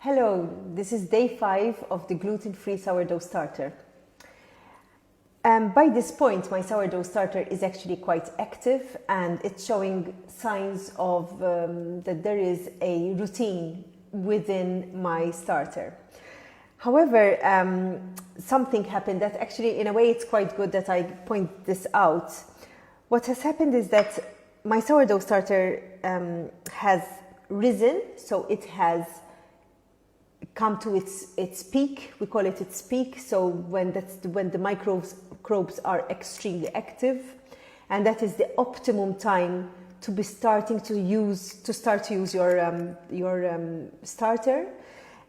Hello, this is day 5 of the gluten-free sourdough starter. By this point, my sourdough starter is actually quite active and it's showing signs of that there is a routine within my starter. However, something happened that actually, in a way, it's quite good that I point this out. What has happened is that my sourdough starter has risen, so it has come to its peak. We call it its peak. So when the microbes are extremely active, and that is the optimum time to be starting to start to use your starter.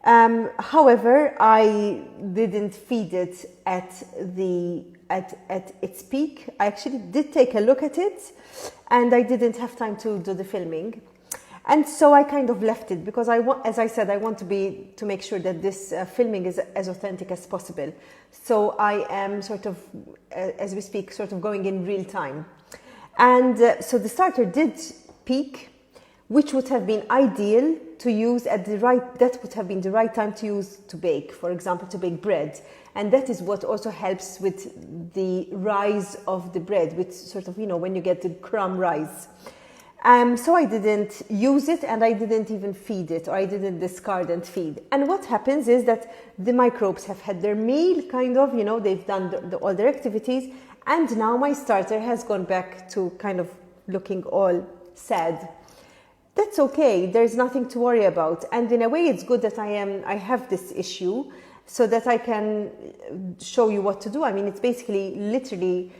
However, I didn't feed it at its peak. I actually did take a look at it, and I didn't have time to do the filming. And so I kind of left it because as I said, I want to make sure that this filming is as authentic as possible. So I am sort of, as we speak, sort of going in real time. And so the starter did peak, which would have been ideal to use that would have been the right time to use to bake, for example, to bake bread. And that is what also helps with the rise of the bread, with sort of, when you get the crumb rise. So I didn't use it and I didn't even feed it, or I didn't discard and feed. And what happens is that the microbes have had their meal, kind of, they've done all their activities, and now my starter has gone back to kind of looking all sad. That's okay, there's nothing to worry about. And in a way, it's good that I have this issue so that I can show you what to do. I mean, it's basically literally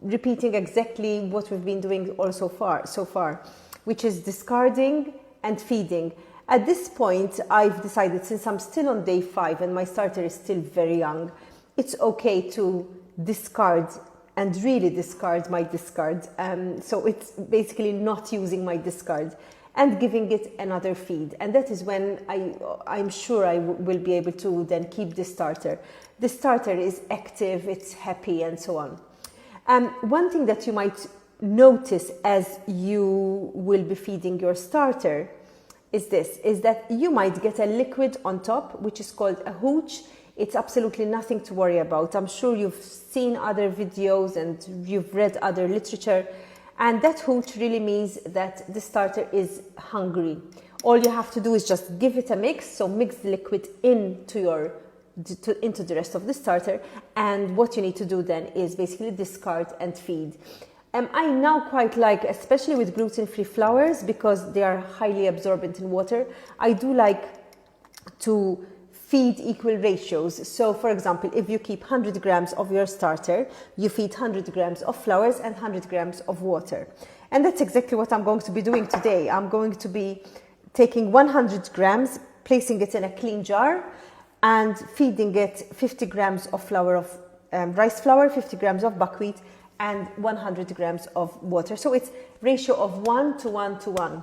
repeating exactly what we've been doing all so far, which is discarding and feeding. At this point, I've decided, since I'm still on day 5 and my starter is still very young, it's okay to discard and really discard my discard. So it's basically not using my discard and giving it another feed. And that is when I'm sure I will be able to then keep the starter. The starter is active, it's happy, and so on. One thing that you might notice as you will be feeding your starter is that you might get a liquid on top, which is called a hooch. It's absolutely nothing to worry about. I'm sure you've seen other videos and you've read other literature, and that hooch really means that the starter is hungry. All you have to do is just give it a mix, so mix the liquid into the rest of the starter, and what you need to do then is basically discard and feed. I now quite like, especially with gluten-free flours, because they are highly absorbent in water, I do like to feed equal ratios. So for example, if you keep 100 grams of your starter, you feed 100 grams of flours and 100 grams of water. And that's exactly what I'm going to be doing today. I'm going to be taking 100 grams, placing it in a clean jar, and feeding it 50 grams of rice flour, 50 grams of buckwheat, and 100 grams of water. So it's ratio of 1 to 1 to 1.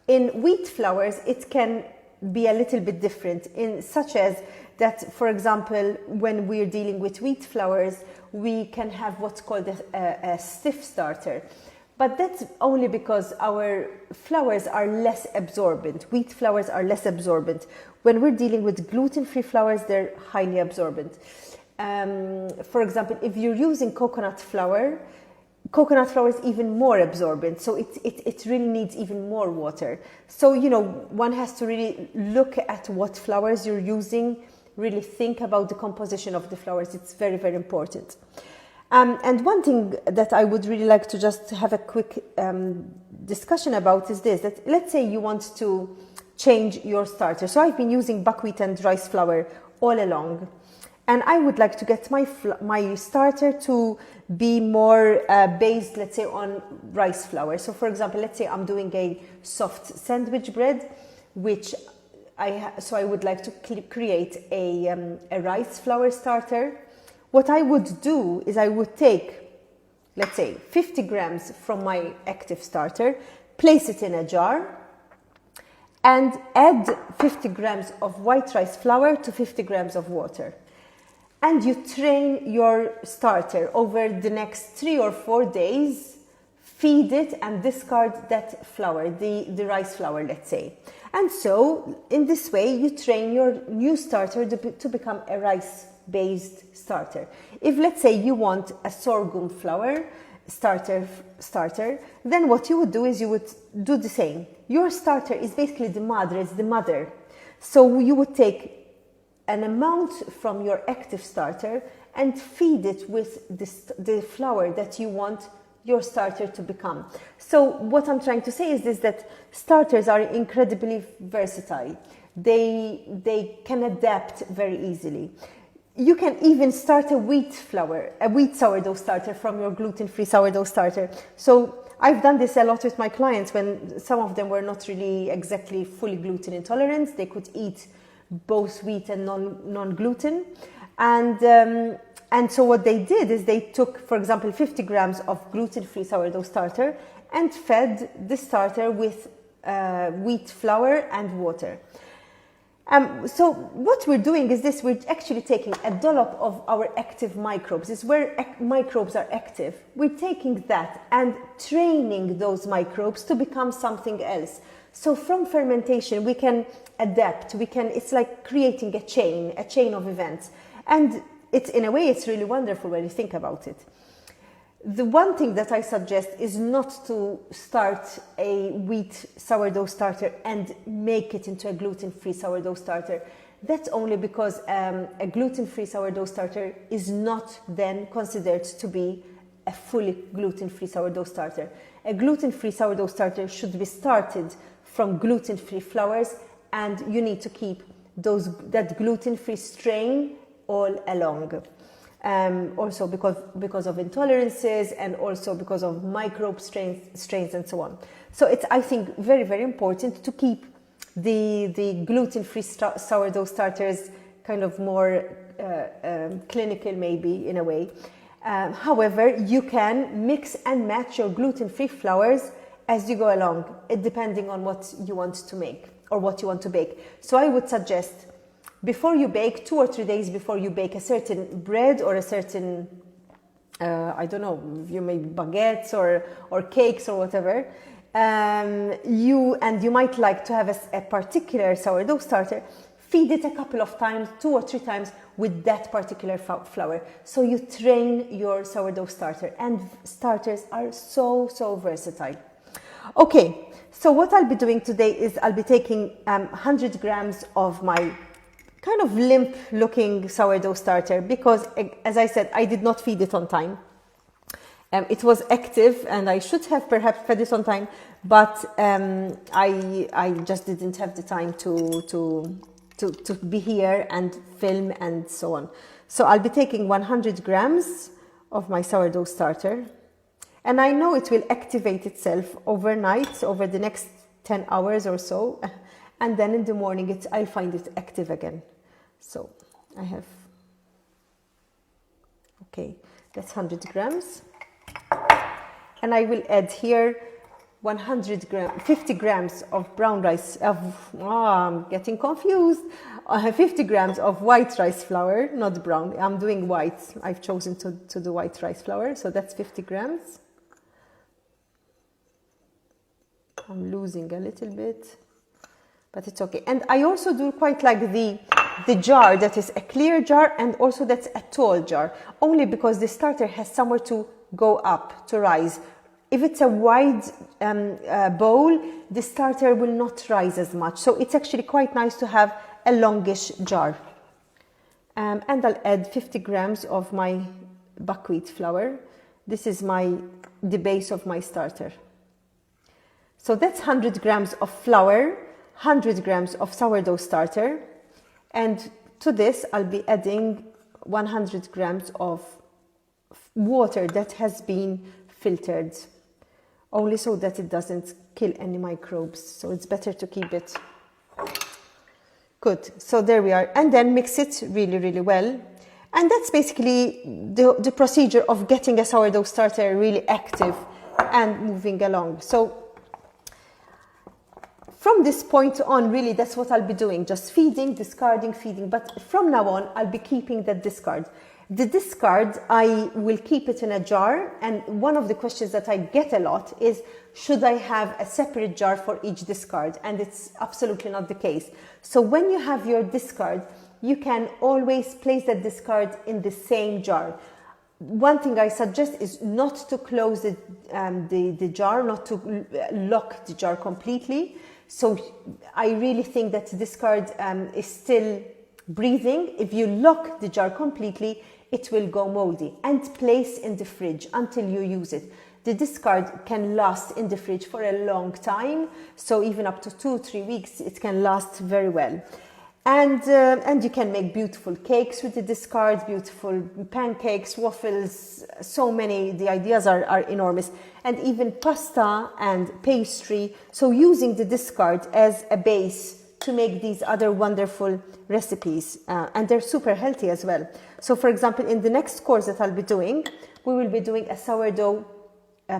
In wheat flours, it can be a little bit different, such as that, for example, when we're dealing with wheat flours, we can have what's called a stiff starter. But that's only because our flours are less absorbent. Wheat flours are less absorbent. When we're dealing with gluten-free flours, they're highly absorbent. For example, if you're using coconut flour is even more absorbent. So it really needs even more water. So, one has to really look at what flours you're using, really think about the composition of the flours. It's very, very important. And one thing that I would really like to just have a quick discussion about is this, that let's say you want to change your starter. So I've been using buckwheat and rice flour all along, and I would like to get my starter to be more based, let's say, on rice flour. So for example, let's say I'm doing a soft sandwich bread, so I would like to create a rice flour starter. What I would do is I would take, let's say, 50 grams from my active starter, place it in a jar, and add 50 grams of white rice flour to 50 grams of water. And you train your starter over the next 3 or 4 days, feed it and discard that flour, the rice flour, let's say. And so in this way, you train your new starter to become a rice-based starter. If, let's say, you want a sorghum flour starter, then what you would do is you would do the same. Your starter is basically the mother. So you would take an amount from your active starter and feed it with the flour that you want your starter to become. So what I'm trying to say is this, that starters are incredibly versatile. They can adapt very easily. You can even start a wheat sourdough starter from your gluten-free sourdough starter. So I've done this a lot with my clients when some of them were not really exactly fully gluten intolerant. They could eat both wheat and non-gluten. And so what they did is they took, for example, 50 grams of gluten-free sourdough starter and fed the starter with wheat flour and water. So what we're doing is this, we're actually taking a dollop of our active microbes. It's where microbes are active. We're taking that and training those microbes to become something else. So from fermentation, we can adapt. It's like creating a chain of events. And in a way, it's really wonderful when you think about it. The one thing that I suggest is not to start a wheat sourdough starter and make it into a gluten-free sourdough starter. That's only because a gluten-free sourdough starter is not then considered to be a fully gluten-free sourdough starter. A gluten-free sourdough starter should be started from gluten-free flours, and you need to keep that gluten-free strain all along. Also because of intolerances and also because of microbe strains and so on. So it's, I think, very, very important to keep the gluten-free sourdough starters kind of more clinical, maybe, in a way. However, you can mix and match your gluten-free flours as you go along, depending on what you want to make or what you want to bake. So I would suggest, before you bake, 2 or 3 days before you bake a certain bread or a certain, I don't know, you make baguettes or cakes or whatever, you might like to have a particular sourdough starter, feed it a couple of times, 2 or 3 times with that particular flour. So you train your sourdough starter, and starters are so versatile. Okay, so what I'll be doing today is I'll be taking 100 grams of my kind of limp looking sourdough starter, because, as I said, I did not feed it on time. It was active and I should have perhaps fed it on time, but I just didn't have the time to be here and film and so on. So I'll be taking 100 grams of my sourdough starter, and I know it will activate itself overnight, over the next 10 hours or so. And then in the morning, I'll find it active again. So I have, okay, that's 100 grams. And I will add here 50 grams of brown rice, I'm getting confused. 50 grams of white rice flour, not brown. I'm doing white. I've chosen to do white rice flour. So that's 50 grams. I'm losing a little bit, but it's okay. And I also do quite like the jar that is a clear jar, and also that's a tall jar, only because the starter has somewhere to go up, to rise. If it's a wide bowl, the starter will not rise as much. So it's actually quite nice to have a longish jar. And I'll add 50 grams of my buckwheat flour. This is the base of my starter. So that's 100 grams of flour, 100 grams of sourdough starter, and to this I'll be adding 100 grams of water that has been filtered, only so that it doesn't kill any microbes. So it's better to keep it. Good, so there we are. And then mix it really, really well. And that's basically the procedure of getting a sourdough starter really active and moving along. So from this point on, really, that's what I'll be doing. Just feeding, discarding, feeding. But from now on, I'll be keeping that discard. The discard, I will keep it in a jar, and one of the questions that I get a lot is, should I have a separate jar for each discard? And it's absolutely not the case. So when you have your discard, you can always place that discard in the same jar. One thing I suggest is not to close the jar, not to lock the jar completely. So I really think that the discard is still breathing. If you lock the jar completely, it will go moldy. And place in the fridge until you use it. The discard can last in the fridge for a long time, so even up to 2-3 weeks it can last very well. And you can make beautiful cakes with the discard, beautiful pancakes, waffles, so many. The ideas are enormous. And even pasta and pastry, so using the discard as a base to make these other wonderful recipes, and they're super healthy as well. So for example, in the next course that I'll be doing, we will be doing a sourdough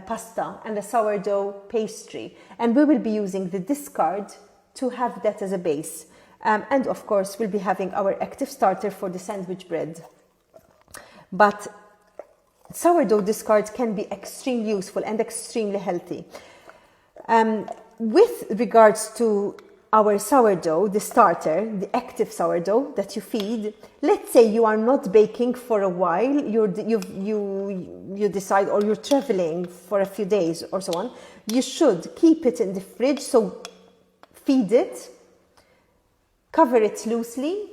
pasta and a sourdough pastry, and we will be using the discard to have that as a base. And of course, we'll be having our active starter for the sandwich bread. But sourdough discard can be extremely useful and extremely healthy. With regards to our sourdough, the starter, the active sourdough that you feed, let's say you are not baking for a while, you decide, or you're traveling for a few days or so on, you should keep it in the fridge. So feed it, cover it loosely,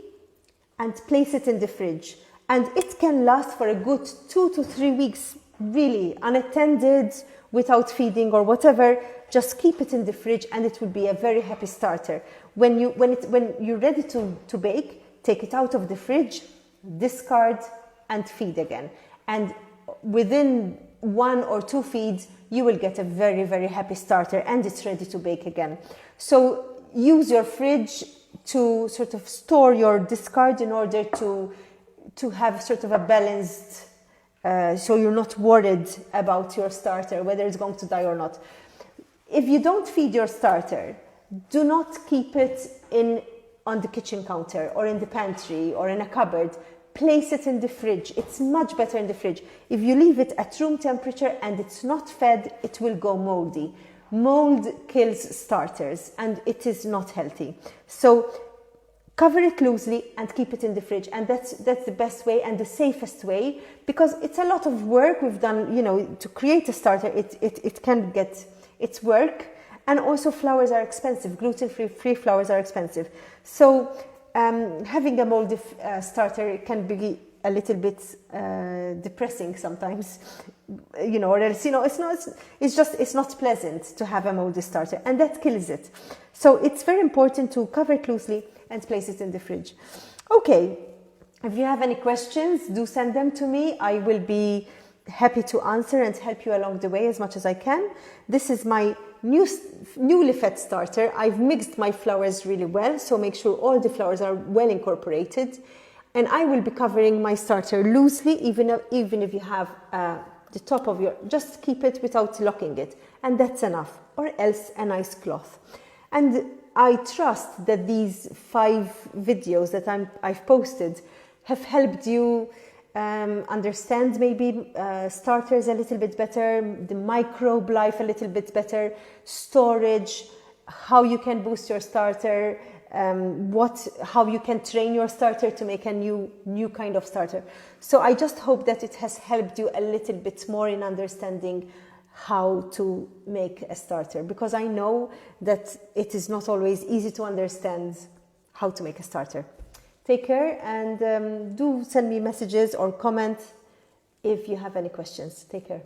and place it in the fridge. And it can last for a good 2 to 3 weeks, really, unattended, without feeding or whatever. Just keep it in the fridge and it will be a very happy starter. When you're ready to bake, take it out of the fridge, discard, and feed again. And within 1 or 2 feeds, you will get a very, very happy starter and it's ready to bake again. So use your fridge to sort of store your discard in order to have sort of a balanced, so you're not worried about your starter, whether it's going to die or not. If you don't feed your starter, do not keep it on the kitchen counter or in the pantry or in a cupboard. Place it in the fridge. It's much better in the fridge. If you leave it at room temperature and it's not fed, it will go moldy. Mold kills starters and it is not healthy. So cover it loosely and keep it in the fridge, and that's the best way and the safest way, because it's a lot of work we've done, to create a starter. It can get its work, and also flours are expensive. Gluten-free flours are expensive. So having a moldy starter can be a little bit depressing sometimes, or else, it's not pleasant to have a moldy starter, and that kills it. So it's very important to cover it loosely and place it in the fridge. Okay, if you have any questions, do send them to me. I will be happy to answer and help you along the way as much as I can. This is my newly fed starter. I've mixed my flours really well, so make sure all the flours are well incorporated. And I will be covering my starter loosely, even if you have the top of just keep it without locking it. And that's enough, or else a nice cloth. And I trust that these 5 videos that I've posted have helped you understand maybe starters a little bit better, the microbe life a little bit better, storage, how you can boost your starter, how you can train your starter to make a new kind of starter. So I just hope that it has helped you a little bit more in understanding how to make a starter, because I know that it is not always easy to understand how to make a starter. Take care, and do send me messages or comment if you have any questions. Take care.